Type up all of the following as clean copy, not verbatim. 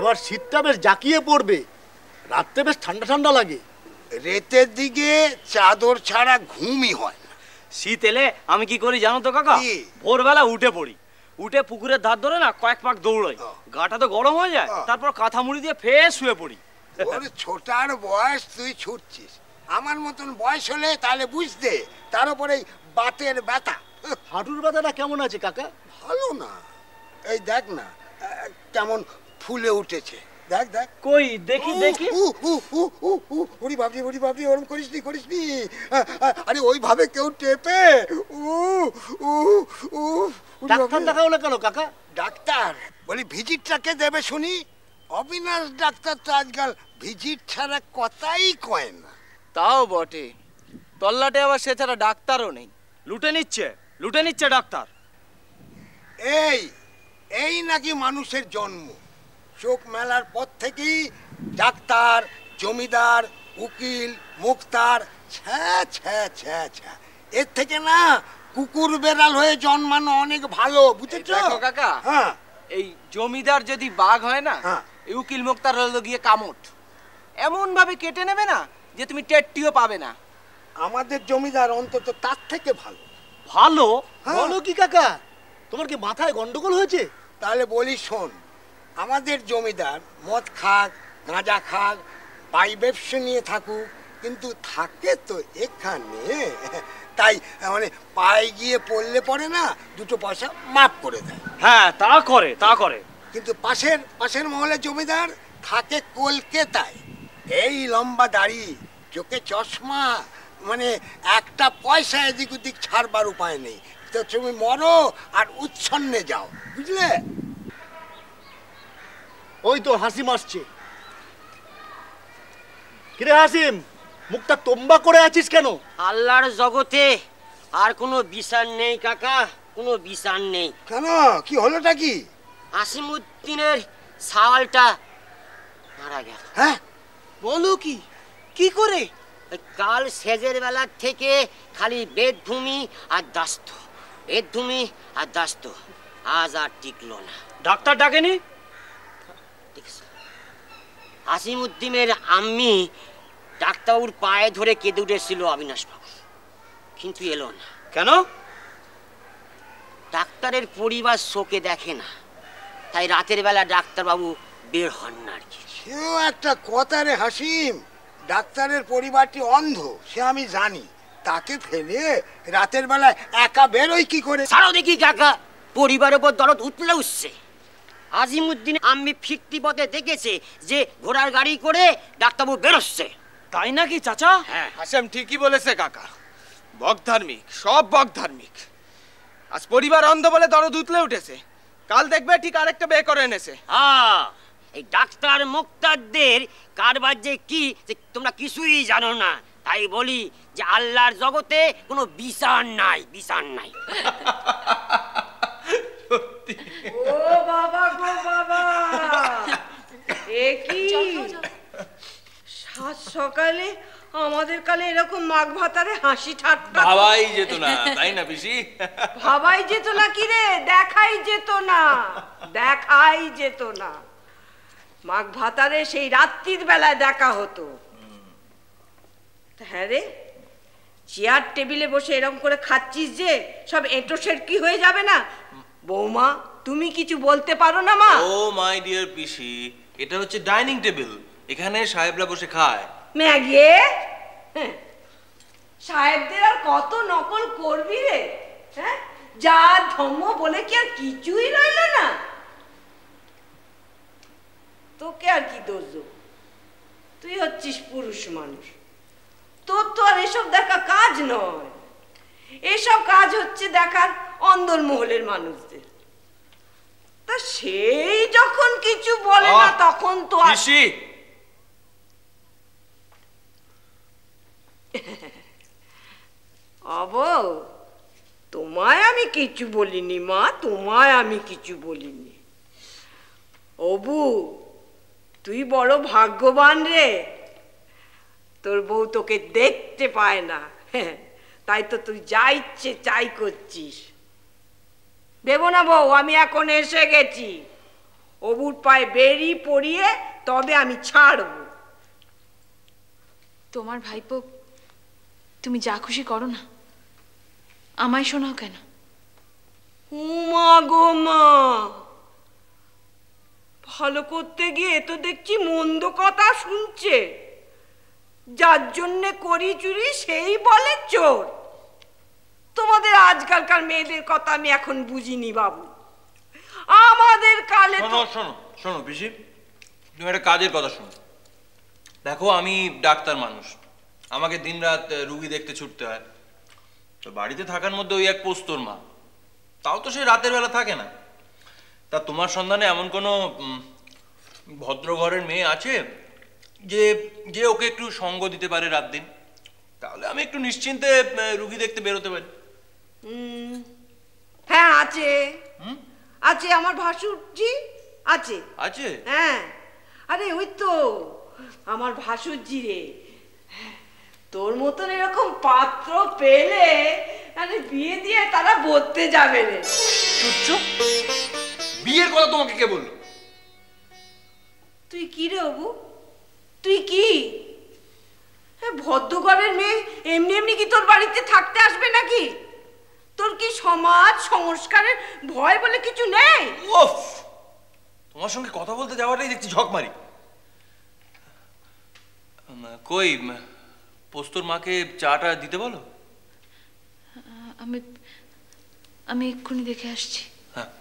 এবার শীতটা বেশ জাঁকিয়ে পড়বে, রাত্রে বেশ ঠান্ডা ঠান্ডা লাগে। রাতের দিকে চাদর ছাড়া ঘুমই হয় না। শীত এলে আমি কি করি জানো তো কাকা? ভোরবেলা উঠে পড়ি, উঠে পুকুরের ধার ধরে না কয়েক পাক দৌড়াই, গাটা তো গরম হয়ে যায়, তারপর কাঁথা মুড়ি দিয়ে ফের শুয়ে পড়ি। ওর ছোটার বয়স তুই ছুটছিস, আমার মতন বয়স হলে তাহলে বুঝতে। তার উপরে বাতের ব্যথা। হাঁটুর ব্যথাটা কেমন আছে কাকা? ভালো না, এই দেখ না কেমন ফুলে উঠেছে, দেখ দেখ। কই দেখি দেখি। ওরে বাপরে, ওরে বাপরে, ওরম করিসনি করিসনি। আরে ওইভাবে কেউ টেপে। ডাক্তার দেখাও না কেন কাকা? ডাক্তার বলি ভিজিটটাকে দেবে শুনি। অবিনাশ ডাক্তার তো আজকাল ভিজিট ছাড়া কথাই কয় না। তাও বটে, তল্লাটে আবার সে ছাড়া ডাক্তারও নেই। লুটে নিচ্ছে ডাক্তার। এই এই নাকি মানুষের জন্ম। চোখ মেলার পর থেকেই ডাক্তার, জমিদার, উকিল, মুক্তার, ছ্যা ছ্যা ছ্যা ছ্যা। এর থেকে না কুকুর বেড়াল হয়ে জন্মানো অনেক ভালো, বুঝেছো কাকা? হ্যাঁ, এই জমিদার যদি বাঘ হয় না, এই উকিল মুক্তার হলো গিয়ে কামট। এমন ভাবে কেটে নেবে না যে তুমি টেটটিও পাবে না। আমাদের জমিদার অন্তত তার থেকে ভালো। ভালো? বলো কি কাকা, তোমার কি মাথায় গন্ডগোল হয়েছে? তাহলে বলি শোন, আমাদের জমিদার মদ খাক, গাঁজা খাক, পাই ব্যবসা নিয়ে থাকুক, কিন্তু থাকে তো এখানে। তাই মানে পায়ে গিয়ে পড়লে পড়ে না, দুটো পয়সা মাফ করে দেয়। হ্যাঁ তা করে। কিন্তু পাশের মহলে জমিদার থাকে কলকাতায়, এই লম্বা দাড়ি, চোখে চশমা, মানে একটা পয়সা এদিক ওদিক ছাড়বার উপায় নেই। তো তুমি মরো আর উচ্ছন্নে যাও, বুঝলে? ওই তো হাসিম আসছে। কিরে হাসিম, মুখটা তোম্বা করে আছিস কেন? আল্লাহর জগতে আর কোনো বিচার নেই কাকা, কোনো বিচার নেই। কেন, কি হলোটা কি? আসিমউদ্দিনের সাওয়ালটা মারা গেল। হ্যাঁ বলো কি? কি করে? কাল সেজের বেলার থেকে খালি বেদভূমি আর দাস্ত, বেদভূমি আর দাস্ত, আজ আর টিকলো না। ডাক্তার ডাকেনি? আসিমউদ্দিনের আম্মি ডাক্তারবাবুর পায়ে ধরে কেঁদে উঠেছিল অবিনাশবাবু, কিন্তু এলো না। কেন? ডাক্তারের পরিবার শোকে দেখে না, তাই রাতের বেলা ডাক্তারবাবু বের হন না আর কি। সেও একটা কথা রে হাসিম, ডাক্তারের পরিবারটি অন্ধ সে আমি জানি, তাকে ফেলে রাতের বেলায় একা বেরোয় কি করে? ছাড়ো দেখি কাকা, পরিবারের উপর দরদ উঠলে উঠছে। আজিমউদ্দিন আম্মি ফিরতি পথে দেখেছে যে ঘোড়ার গাড়ি করে ডাক্তারবাবু বেরোচ্ছে। তাই নাকি চাচা? হ্যাঁ, হাসেম ঠিকই বলেছে কাকা, বক ধার্মিক, সব বক ধার্মিক। আজ পরিবার অন্ধ বলে দরদ উতলে উঠেছে, কাল দেখবে ঠিক আরেকটা বিয়ে করে এনেছে। এই ডাক্তার মুক্তারদের কারবার যে কি তোমরা কিছুই জানো না, তাই বলি যে আল্লাহর জগতে কোনো বিচার নাই, বিচার নাই। ও বাবা গো বাবা, এ কি সাত সকালে আমাদের কালে এরকম মাঘ ভাতারে হাসি ঠাট্টা? ভাবাই যেত না, তাই না পিসি? ভাবাই যেত না কি রে, দেখাই যেত না, দেখাই যেত না। মাঘ ভাতারে সেই রাত্রির বেলায় দেখা হতো। হ্যাঁ রে, চেয়ার টেবিলে বসে এরকম করে খাচ্ছিস যে সব এঁটো সেটকি হয়ে যাবে না? বৌমা, তুমি কিছু বলতে পারো না মা? ও মাই ডিয়ার পিসি, এটা হচ্ছে ডাইনিং টেবিল, এখানে সাহেবরা বসে খায়। ম্যাগে সাহেবদের আর কত নকল করবি রে? হ্যাঁ, যা ধম্ম বলে কি আর কিছুই রইল না? তোকে আর কি দোষ দেব, তুই হচ্ছিস পুরুষ মানুষ, তোর তো আর এসব দেখা কাজ নয়। এসব কাজ হচ্ছে দেখার অন্দর মহলের মানুষদের। তা সেই যখন কিছু বলে না তখন তো পিসি, তোমায় আমি কিছু বলিনি মা, তোমায় আমি কিছু বলিনি। অবু, তুই বড় ভাগ্যবান রে, তোর বউ তোকে দেখতে পায় না, তাই তো তুই যা ইচ্ছে চাই করছিস। দেব না বউ, আমি এখন এসে গেছি। অবুর পায়ে বেরি পরিয়ে তবে আমি ছাড়ব। তোমার ভাইপো, তুমি যা খুশি করো না, আমায় শোনাও কেন? উমা গো মা, ভালো করতে গিয়ে তো দেখছি মন্দ কথা শুনছে। যার জন্যে করি চুরি সেই বলে চোর। তোমাদের আজকালকার মেয়েদের কথা আমি এখন বুঝিনি বাবু। আমাদের কালে শোনো পিসি, তুমি একটা কাজের কথা শোনো। দেখো, আমি ডাক্তার মানুষ, আমাকে দিনরাত রুগী দেখতে ছুটতে হয়। তো বাড়িতে থাকার মধ্যে ওই এক পোস্তর মা, তাও তো সে রাতের বেলা থাকে না। তা তোমার সন্ধানে এমন কোনো ভদ্র ঘরের মেয়ে আছে যে যে ওকে একটু সঙ্গ দিতে পারে রাত দিন? তাহলে আমি একটু নিশ্চিন্তে রুগী দেখতে বেরোতে পারি। হ্যাঁ আছে, আছে, আমার ভাসুরজি আছে। আছে? হ্যাঁ, আরে ওই তো আমার ভাসুরজি রে, তোর মতন এরকম পাত্র পেলে আরে বিয়ে দিয়ে তারা বলতে যাবে রে। বিয়ের কথা তোমাকে কে বললো? তুই কি রে অবু, তুই কি ভদ্রঘরের মেয়ে এমনি এমনি কি তোর বাড়িতে থাকতে আসবে নাকি? তোর কি সমাজ সংস্কারের ভয় বলে কিছু নেই? উফ, তোমার সঙ্গে কথা বলতে যাওয়াটাই দেখছি ঝক মারি। কই পোস্তর মাকে চাটা দিতে বলো। আমি এক্ষুনি দেখে আসছি। হ্যাঁ।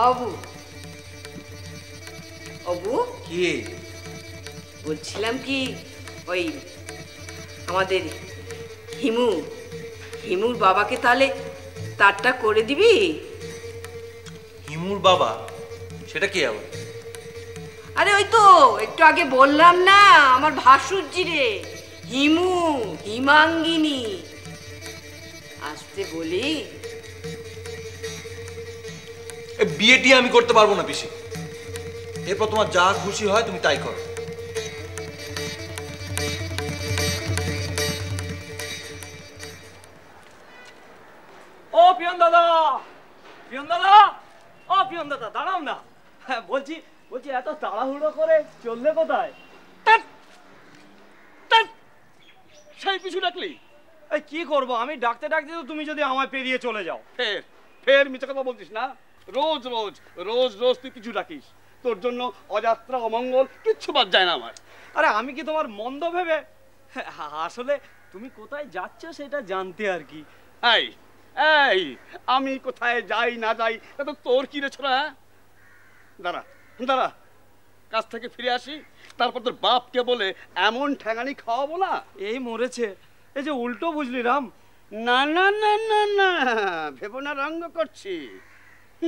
অবু, অবু কি বলছিলাম কি, ওই আমাদের হিমুর বাবাকে তাহলে তারটা করে দিবি? হিমুর বাবা? সেটা কি আবার? আরে ওই তো একটু আগে বললাম না, আমার ভাসুরজি রে, হিমাঙ্গিনী। আসতে বলি। বিয়েটি আমি করতে পারবো না পিসি। এরপর তোমার যা খুশি হয় তুমি তাই করো। ও পিয়ন দাদা, পিয়ন দাদা, ও পিয়ন দাদা, দাঁড়াও না। হ্যাঁ, বলছি এত তাড়াহুড়ো করে চললে কোথায়? সেই পিছু ডাকলি? এই কি করবো, আমি ডাকতে ডাকতে তো তুমি যদি আমায় পেরিয়ে চলে যাও। ফের মিথ্যে কথা বলছিস না? রোজ রোজ রোজ রোজ তুই পিছু ডাকিস, তোর জন্য অযাত্রা অমঙ্গল কিচ্ছু বাদ যায় না আমার। আরে আমি কি তোমার মন্দ ভেবে? আসলে তুমি কোথায় যাচ্ছ সেটা জানতে আর কি। এই এই আমি কোথায় যাই না যাই তা তো তোর কি রে ছোড়া? দাঁড়া দাঁড়া, কাজ থেকে ফিরে আসি, তারপর তোর বাপকে বলে এমন ঠ্যাঙানি খাওয়াবো না। এই মরেছে, এই যে উল্টো বুঝলি রাম। না না না না না, ভেবো না রঙ্গ করছি।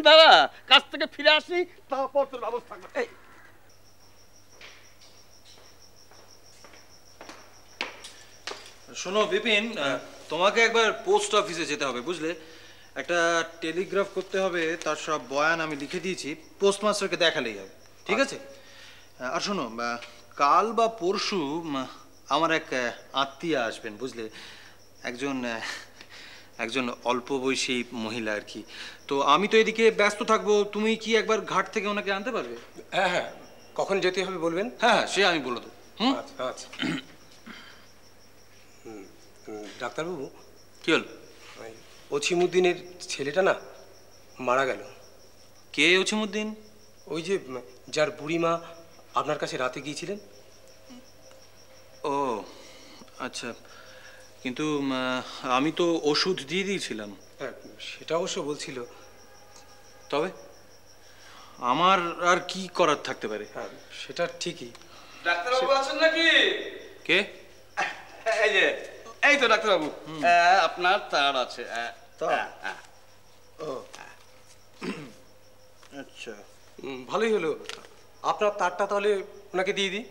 দাঁড়া, কাজ থেকে ফিরে আসি, তারপর তোর ব্যবস্থা করবো। এই শোনো বিপিন, তোমাকে একবার পোস্ট অফিসে যেতে হবে, বুঝলে? একটা টেলিগ্রাফ করতে হবে, তার সব বয়ান আমি লিখে দিয়েছি, পোস্টমাস্টারকে দেখালেই হবে, ঠিক আছে? আর শোনো, কাল বা পরশু আমার এক আত্মীয়া আসবেন, বুঝলে? একজন অল্প বয়সী মহিলা আর কি। তো আমি তো এদিকে ব্যস্ত থাকবো, তুমি কি একবার ঘাট থেকে ওনাকে আনতে পারবে? হ্যাঁ হ্যাঁ, কখন যেতে হবে বলবেন? হ্যাঁ, সে আমি বলে দেবো। আচ্ছা আচ্ছা। ডাক্তারবাবু, কি হল? ওছিমুদ্দিনের ছেলেটা না মারা গেল। কে ওছিমুদ্দিন? ওই যে যার বুড়িমা আপনার কাছে রাতে গিয়েছিলেন। ও আচ্ছা, কিন্তু আমি তো ওষুধ দিয়ে দিয়েছিলাম। হ্যাঁ, সেটা অবশ্য বলছিল। তবে আমার আর কি করার থাকতে পারে? হ্যাঁ, সেটা ঠিকই। ডাক্তারবাবু আছেন নাকি? কে? এই যে, এই তো ডাক্তারবাবু, আপনার তার আছে। ও আচ্ছা, ভালোই হলো। আপনার তারটা তাহলে ওনাকে দিয়ে দিই।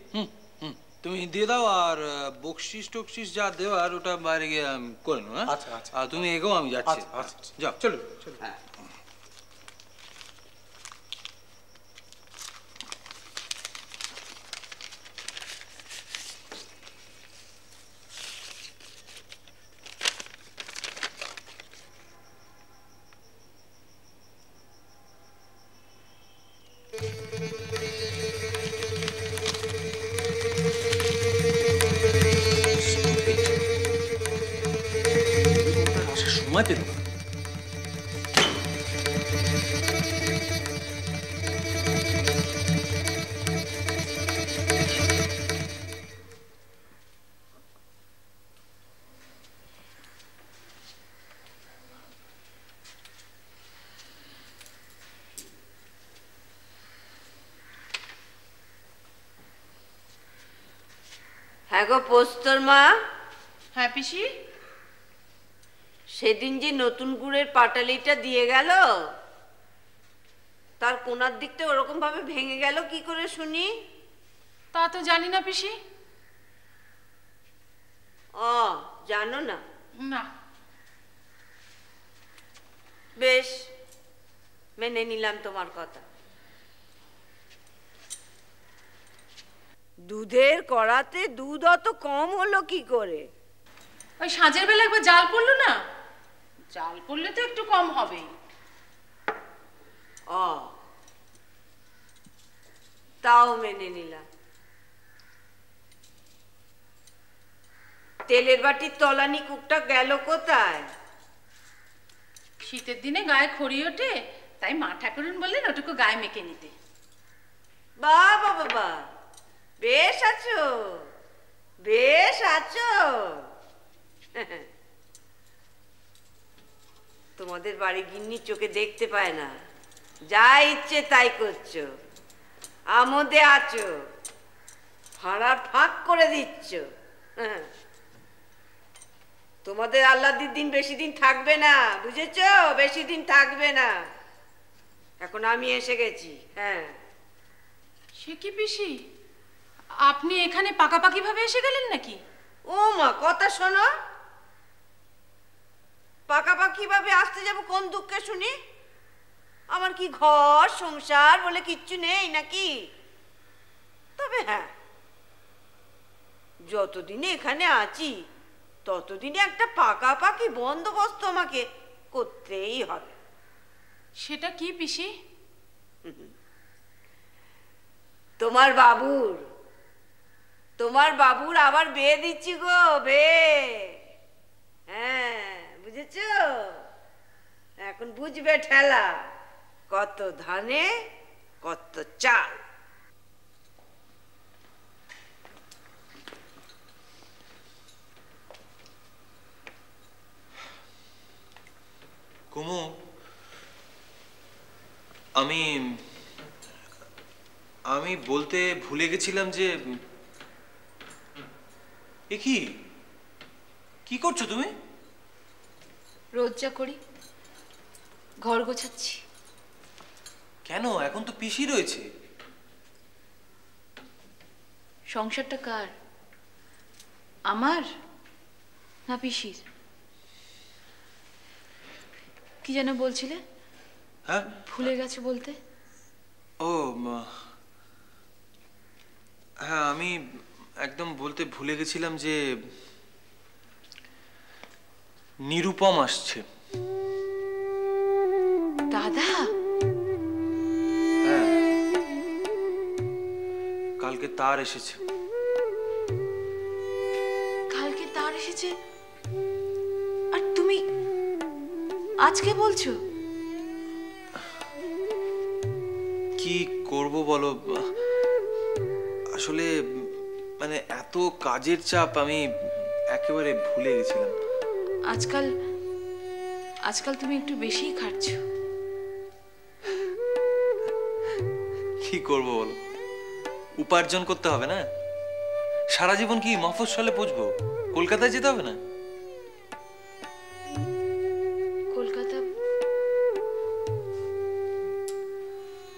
তুমি দিয়ে দাও, আর বকশিস টকশিস যা দেওয়ার ওটা বাইরে গিয়ে আমি করে নেবো। আচ্ছা আচ্ছা, আর তুমি এগো, আমি যাচ্ছি। আচ্ছা যাও, চলুন চলুন। সময় পেল না। হ্যাঁ গো পোস্তর মা। হ্যাঁ পিসি। সেদিন যে নতুন গুড়ের পাটালিটা দিয়ে গেল, তার কোনার দিকটা ওরকম ভাবে ভেঙে গেল কি করে শুনি? তা তো জানি না পিসি। ও জানো না? না। বেশ, মেনে নিলাম তোমার কথা। দুধের কড়াতে দুধ অত কম হলো কি করে? ওই সাঁঝের বেলা একবার জাল পড়লো না, জাল পড়লে তো একটু কম হবেই। ও, তাও মেনে নিলাম। তেলের বাটির তলানি কুকটা গেল কোথায়? শীতের দিনে গায়ে খড়ি ওঠে, তাই মা ঠাকুরন বললেন ওটুকু গায়ে মেখে নিতে। বাবা বাবা, বেশ আছো, বেশ আছো। তোমাদের বাড়ি গিন্নি চোখে দেখতে পায় না, যা ইচ্ছে তাই করছো, আমোদে আছো, ভাড়া ফাঁক করে দিচ্ছ। তোমাদের আল্লাদির দিন বেশি দিন থাকবে না, বুঝেছো? বেশি দিন থাকবে না। এখন আমি এসে গেছি। হ্যাঁ। সে কি পিসি, আপনি এখানে পাকাপাকি ভাবে এসে গেলেন নাকি? ও মা, কথা শোনো। পাকাপাকি ভাবে আসতে যাব কোন দুঃখে শুনি? আমার কি ঘর সংসার বলে কিচ্ছু নেই নাকি? তবে হ্যাঁ, যতদিনে এখানে আছি ততদিনে একটা পাকাপাকি বন্দোবস্ত আমাকে করতেই হবে। সেটা কি পিসি? তোমার বাবুর আবার বিয়ে দিচ্ছি গো, বিয়ে। হ্যাঁ, বুঝেছো? এখন বুঝবে ঠেলা, কত ধানে কত চাল। কুমু, আমি বলতে ভুলে গেছিলাম যে এ কি করছো তুমি? রোজ যা করি, ঘর গোছাচ্ছি। কেন? এখন তো পিসি রয়েছে। সংসারটা কার, আমার না পিসির? কি যেন বলছিলে? হ্যাঁ, ভুলে গেছো বলতে? ও হ্যাঁ, আমি একদম বলতে ভুলে গেছিলাম যে নিরুপম আসছে। দাদা? হ্যাঁ, কালকে তার এসেছে। কালকে তার এসেছে আর তুমি আজকে বলছো? কি করব বলো, আসলে মানে এত কাজের চাপ, আমি একেবারে ভুলে গেছিলাম। আজকাল তুমি একটু বেশিই খাটছো। কি করব বলো, উপার্জন করতে হবে না? সারা জীবন কি মফস্বলে পচবো? কলকাতায় যেতে হবে না?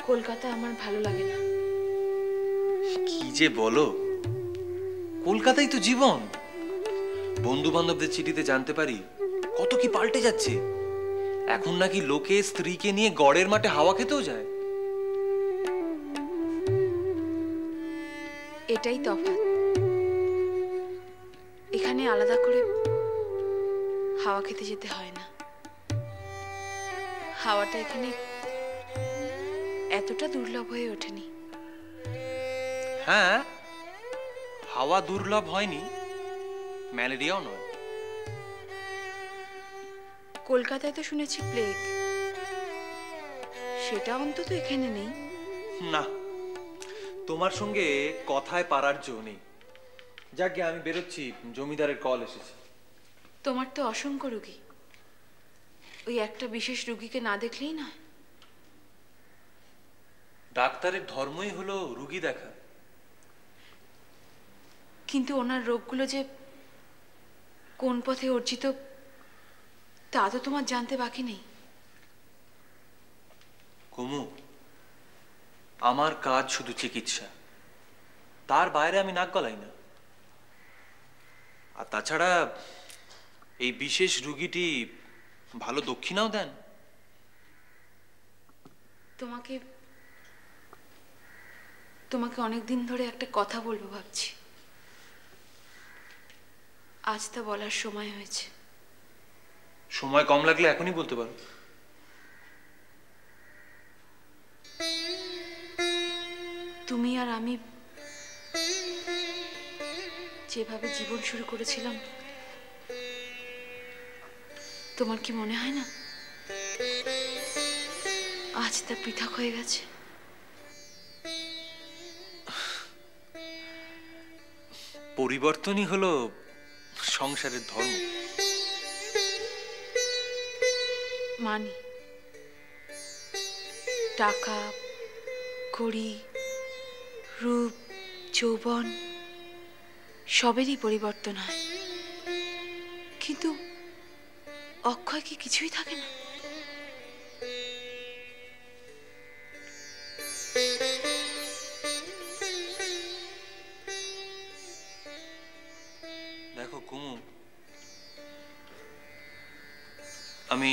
কলকাতা আমার ভালো লাগে না। কি যে বলো, কলকাতাই তো জীবন। বন্ধু বান্ধবদের চিঠিতে জানতে পারি কত কি পাল্টে যাচ্ছে। এখন নাকি লোকে স্ত্রীকে নিয়ে গড়ের মাঠে হাওয়া খেতেও যায়। এটাই তফাৎ। এখানে আলাদা করে হাওয়া খেতে যেতে হয় না। হাওয়াটা এখানে এতটা দুর্লভ হয়ে ওঠেনি। হ্যাঁ, হাওয়া দুর্লভ হয়নি, ম্যালেরিয়াও নয়। কলকাতায় তো শুনেছি প্লেগ, সেটা অন্তত এখানে নেই। না, তোমার সঙ্গে কথায় পারার জো নেই। যাকে আমি বেরোচ্ছি, জমিদারের কল এসেছে। তোমার তো অসংখ্য রুগী, ওই একটা বিশেষ রুগীকে না দেখলেই না। ডাক্তারের ধর্মই হলো রুগী দেখা। কিন্তু ওনার রোগগুলো যে কোন পথে অর্জিত তা তো তোমার জানতে বাকি নেই। কুমু, আমার কাজ শুধু চিকিৎসা, তার বাইরে আমি নাক গলাই না। আর তাছাড়া এই বিশেষ রুগীটি ভালো দক্ষিণাও দেন। তোমাকে তোমাকে অনেকদিন ধরে একটা কথা বলবো ভাবছি, আজ তা বলার সময় হয়েছে। সময় কম লাগলে এখনই বলতে পারো। তুমি আর আমি যেভাবে জীবন শুরু করেছিলাম, তোমার কি মনে হয় না আজ তা পৃথক হয়ে গেছে? পরিবর্তনই হলো সংসারের ধর্ম। মানি টাকা কড়ি রূপ যৌবন সবেরই পরিবর্তন হয়, কিন্তু অক্ষয় কি কিছুই থাকে না? দেখো কুমু, আমি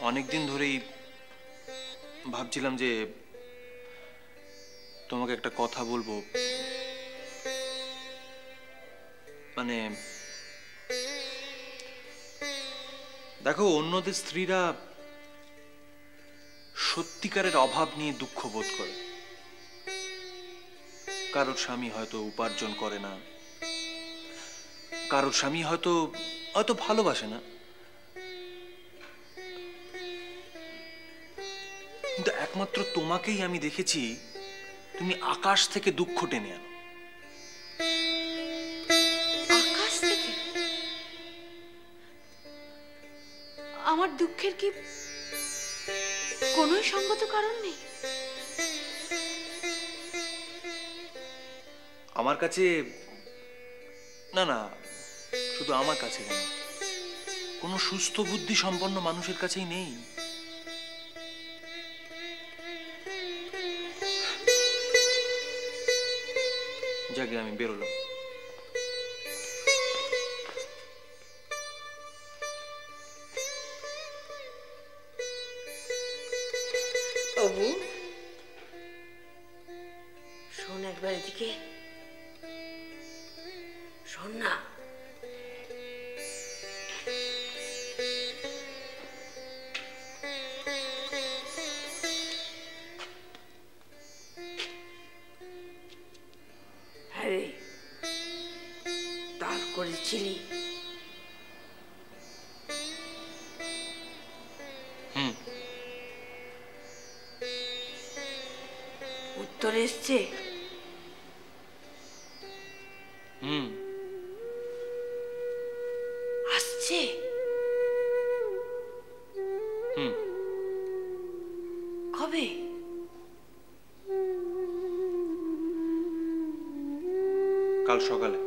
অনেকদিন ধরেই ভাবছিলাম যে তোমাকে একটা কথা বলবো। মানে দেখো, অন্যদের স্ত্রীরা সত্যিকারের অভাব নিয়ে দুঃখ বোধ করে। কারোর স্বামী হয়তো উপার্জন করে না, কারোর স্বামী হয়তো হয়তো ভালোবাসে না, কিন্তু একমাত্র তোমাকেই আমি দেখেছি তুমি আকাশ থেকে দুঃখ টেনে আনো। আকাশ থেকে? আমার দুঃখের কি কোনো সঙ্গত কারণ নেই? আমার কাছে না, না, শুধু আমার কাছে কেন, কোনো সুস্থ বুদ্ধি সম্পন্ন মানুষের কাছেই নেই। যাকে আমি বেরোলাম। অবু, শোন একবার এদিকে, শোন না। হ্যাঁ, তার করেছিলি? উত্তর এসছে? আসছে? কবে? কাল সকালে।